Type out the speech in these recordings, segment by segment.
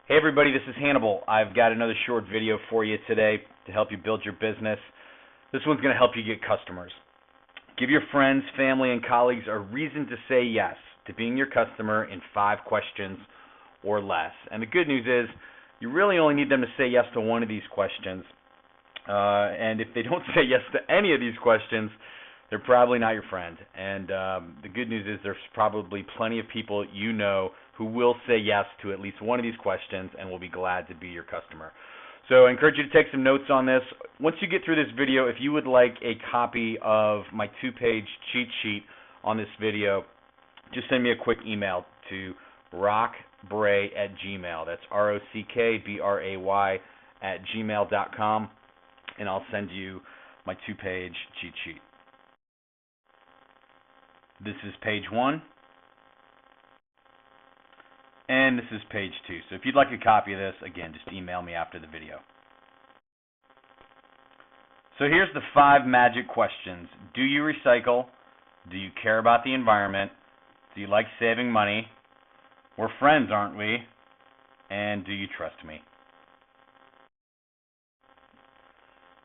Hey everybody, this is Hannibal. I've got another short video for you today to help you build your business. This one's going to help you get customers. Give your friends, family, and colleagues a reason to say yes to being your customer in 5 questions or less. And the good news is you really only need them to say yes to one of these questions. And if they don't say yes to any of these questions, they're probably not your friend. And the good news is there's probably plenty of people you know who will say yes to at least one of these questions and will be glad to be your customer. So I encourage you to take some notes on this. Once you get through this video, if you would like a copy of my 2-page cheat sheet on this video, just send me a quick email to rockbray@gmail. That's rockbray@gmail.com, and I'll send you my 2-page cheat sheet. This is page 1, and this is page 2. So if you'd like a copy of this, again, just email me after the video. So here's the 5 magic questions. Do you recycle? Do you care about the environment? Do you like saving money? We're friends, aren't we? And do you trust me?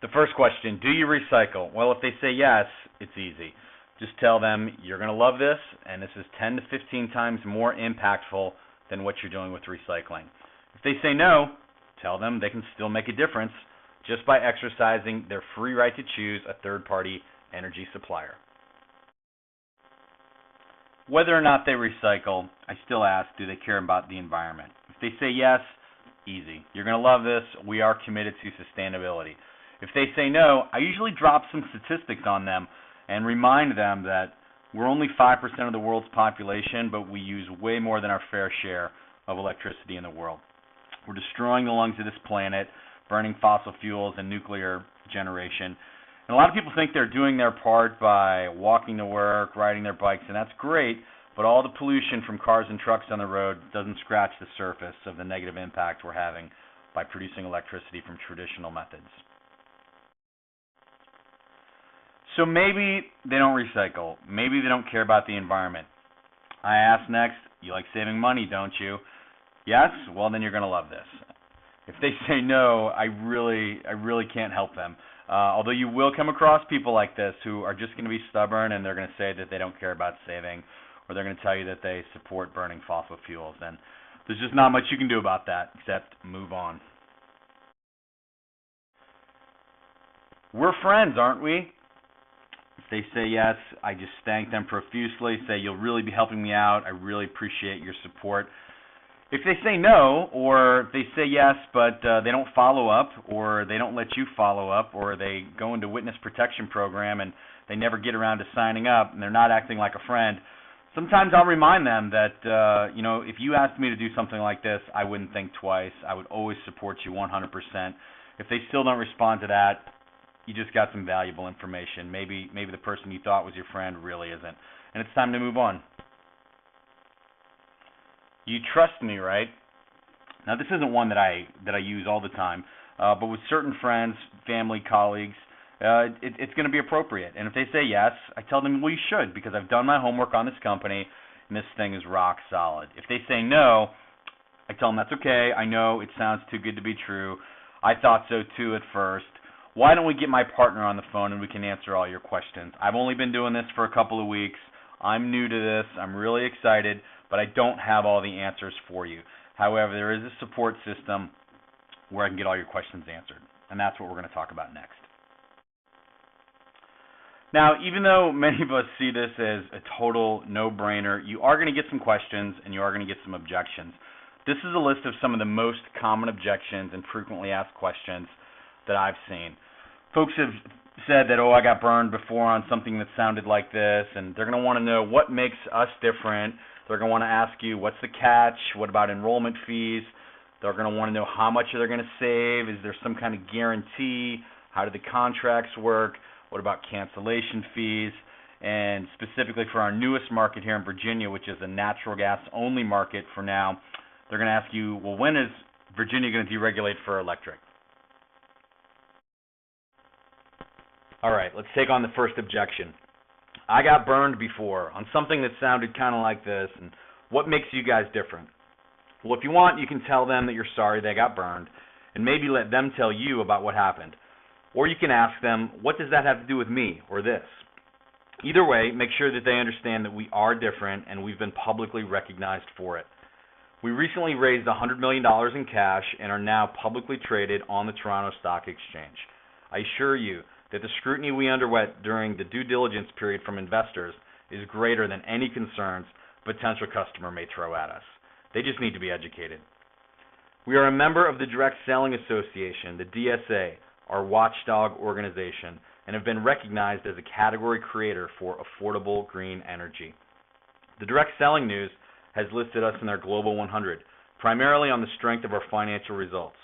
The first question, do you recycle? Well, if they say yes, it's easy. Just tell them you're going to love this, and this is 10 to 15 times more impactful than what you're doing with recycling. If they say no, tell them they can still make a difference just by exercising their free right to choose a third-party energy supplier. Whether or not they recycle, I still ask, do they care about the environment? If they say yes, easy. You're going to love this. We are committed to sustainability. If they say no, I usually drop some statistics on them and remind them that we're only 5% of the world's population, but we use way more than our fair share of electricity in the world. We're destroying the lungs of this planet, burning fossil fuels and nuclear generation. And a lot of people think they're doing their part by walking to work, riding their bikes, and that's great, but all the pollution from cars and trucks on the road doesn't scratch the surface of the negative impact we're having by producing electricity from traditional methods. So maybe they don't recycle. Maybe they don't care about the environment. I ask next, you like saving money, don't you? Yes? Well, then you're going to love this. If they say no, I really can't help them. Although you will come across people like this who are just going to be stubborn, and they're going to say that they don't care about saving, or they're going to tell you that they support burning fossil fuels. And there's just not much you can do about that except move on. We're friends, aren't we? If they say yes, I just thank them profusely, say you'll really be helping me out, I really appreciate your support. If they say no, or if they say yes but they don't follow up, or they don't let you follow up, or they go into witness protection program and they never get around to signing up and they're not acting like a friend, sometimes I'll remind them that if you asked me to do something like this, I wouldn't think twice. I would always support you 100%. If they still don't respond to that, you just got some valuable information. Maybe the person you thought was your friend really isn't. And it's time to move on. You trust me, right? Now, this isn't one that I use all the time, but with certain friends, family, colleagues, it's going to be appropriate. And if they say yes, I tell them, well, you should, because I've done my homework on this company, and this thing is rock solid. If they say no, I tell them that's okay. I know it sounds too good to be true. I thought so too at first. Why don't we get my partner on the phone and we can answer all your questions? I've only been doing this for a couple of weeks. I'm new to this. I'm really excited, but I don't have all the answers for you. However, there is a support system where I can get all your questions answered, and that's what we're going to talk about next. Now, even though many of us see this as a total no-brainer, you are going to get some questions and you are going to get some objections. This is a list of some of the most common objections and frequently asked questions that I've seen. Folks have said that, I got burned before on something that sounded like this, and they're going to want to know what makes us different. They're going to want to ask you, what's the catch? What about enrollment fees? They're going to want to know how much they're going to save. Is there some kind of guarantee? How do the contracts work? What about cancellation fees? And specifically for our newest market here in Virginia, which is a natural gas only market for now, they're going to ask you, well, when is Virginia going to deregulate for electric? All right, let's take on the first objection. I got burned before on something that sounded kind of like this, and what makes you guys different? Well, if you want, you can tell them that you're sorry they got burned, and maybe let them tell you about what happened. Or you can ask them, what does that have to do with me or this? Either way, make sure that they understand that we are different and we've been publicly recognized for it. We recently raised $100 million in cash and are now publicly traded on the Toronto Stock Exchange. I assure you that the scrutiny we underwent during the due diligence period from investors is greater than any concerns a potential customer may throw at us. They just need to be educated. We are a member of the Direct Selling Association, the DSA, our watchdog organization, and have been recognized as a category creator for affordable green energy. The Direct Selling News has listed us in their Global 100, primarily on the strength of our financial results.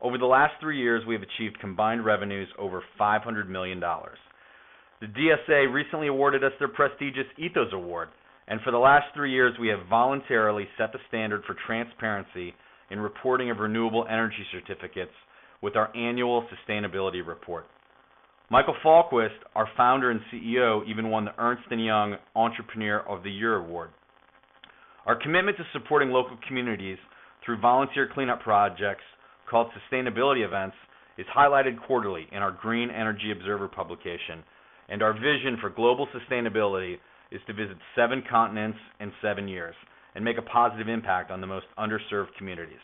Over the last 3 years, we have achieved combined revenues over $500 million. The DSA recently awarded us their prestigious Ethos Award, and for the last 3 years, we have voluntarily set the standard for transparency in reporting of renewable energy certificates with our annual sustainability report. Michael Falquist, our founder and CEO, even won the Ernst & Young Entrepreneur of the Year Award. Our commitment to supporting local communities through volunteer cleanup projects called sustainability events is highlighted quarterly in our Green Energy Observer publication, and our vision for global sustainability is to visit 7 continents in 7 years and make a positive impact on the most underserved communities.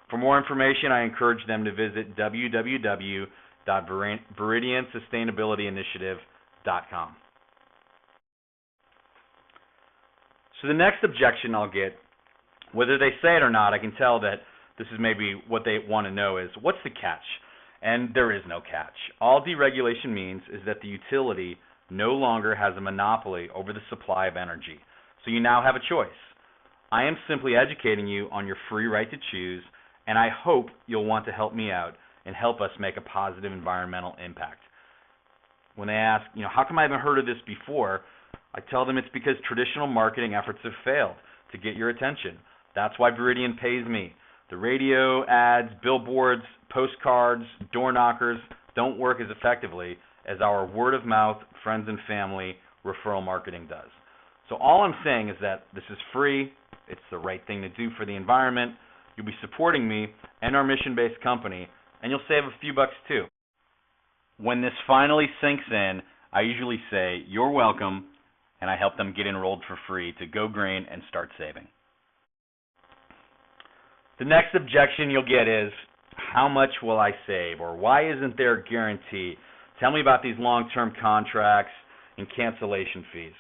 For more information, I encourage them to visit www.viridiansustainabilityinitiative.com. So the next objection I'll get, whether they say it or not, I can tell that this is maybe what they want to know is, what's the catch? And there is no catch. All deregulation means is that the utility no longer has a monopoly over the supply of energy. So you now have a choice. I am simply educating you on your free right to choose, and I hope you'll want to help me out and help us make a positive environmental impact. When they ask, how come I haven't heard of this before? I tell them it's because traditional marketing efforts have failed to get your attention. That's why Viridian pays me. The radio ads, billboards, postcards, door knockers don't work as effectively as our word-of-mouth, friends and family referral marketing does. So all I'm saying is that this is free. It's the right thing to do for the environment. You'll be supporting me and our mission-based company, and you'll save a few bucks too. When this finally sinks in, I usually say, you're welcome, and I help them get enrolled for free to go green and start saving. The next objection you'll get is, how much will I save? Or why isn't there a guarantee? Tell me about these long-term contracts and cancellation fees.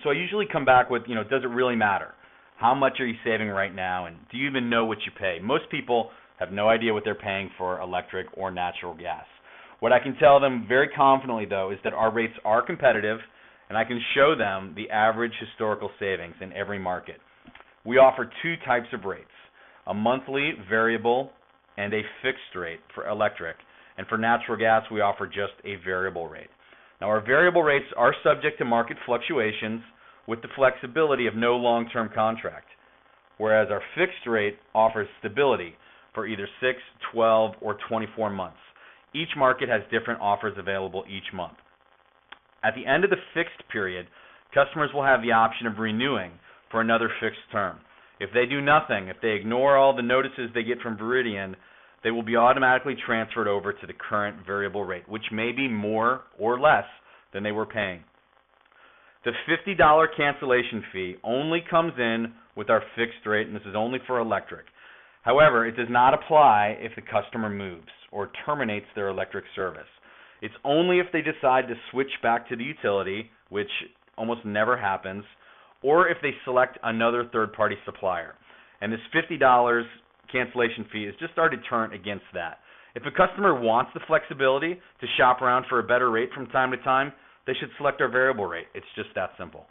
So I usually come back with, does it really matter? How much are you saving right now? And do you even know what you pay? Most people have no idea what they're paying for electric or natural gas. What I can tell them very confidently, though, is that our rates are competitive, and I can show them the average historical savings in every market. We offer 2 types of rates, a monthly variable and a fixed rate for electric. And for natural gas, we offer just a variable rate. Now, our variable rates are subject to market fluctuations with the flexibility of no long-term contract, whereas our fixed rate offers stability for either 6, 12, or 24 months. Each market has different offers available each month. At the end of the fixed period, customers will have the option of renewing for another fixed term. If they do nothing, if they ignore all the notices they get from Viridian, they will be automatically transferred over to the current variable rate, which may be more or less than they were paying. The $50 cancellation fee only comes in with our fixed rate, and this is only for electric. However, it does not apply if the customer moves or terminates their electric service. It's only if they decide to switch back to the utility, which almost never happens, or if they select another third-party supplier. And this $50 cancellation fee is just our deterrent against that. If a customer wants the flexibility to shop around for a better rate from time to time, they should select our variable rate. It's just that simple.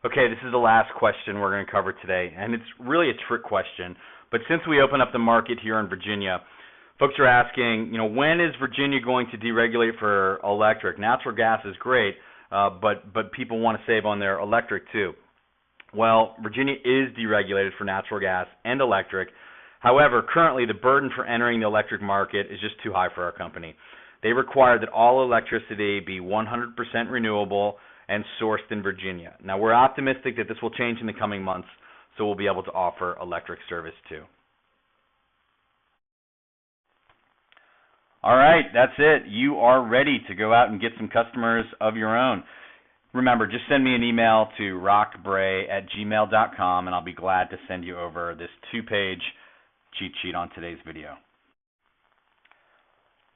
Okay, this is the last question we're going to cover today, and it's really a trick question. But since we open up the market here in Virginia, folks are asking, when is Virginia going to deregulate for electric? Natural gas is great, but people want to save on their electric too. Well, Virginia is deregulated for natural gas and electric. However, currently the burden for entering the electric market is just too high for our company. They require that all electricity be 100% renewable and sourced in Virginia. Now, we're optimistic that this will change in the coming months, so we'll be able to offer electric service too. All right, that's it. You are ready to go out and get some customers of your own. Remember, just send me an email to rockbray@gmail.com, and I'll be glad to send you over this 2-page cheat sheet on today's video.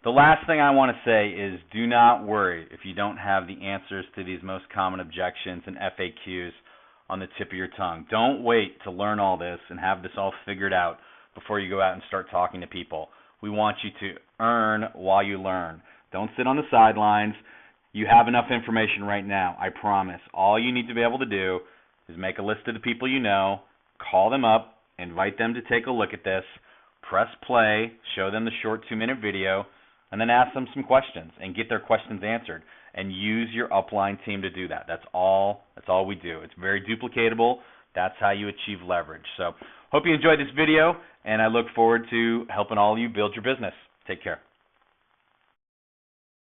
The last thing I want to say is do not worry if you don't have the answers to these most common objections and FAQs on the tip of your tongue. Don't wait to learn all this and have this all figured out before you go out and start talking to people. We want you to earn while you learn. Don't sit on the sidelines. You have enough information right now, I promise. All you need to be able to do is make a list of the people you know, call them up, invite them to take a look at this, press play, show them the short 2-minute video, and then ask them some questions and get their questions answered. And use your upline team to do that. That's all we do. It's very duplicatable. That's how you achieve leverage. So hope you enjoyed this video, and I look forward to helping all of you build your business. Take care.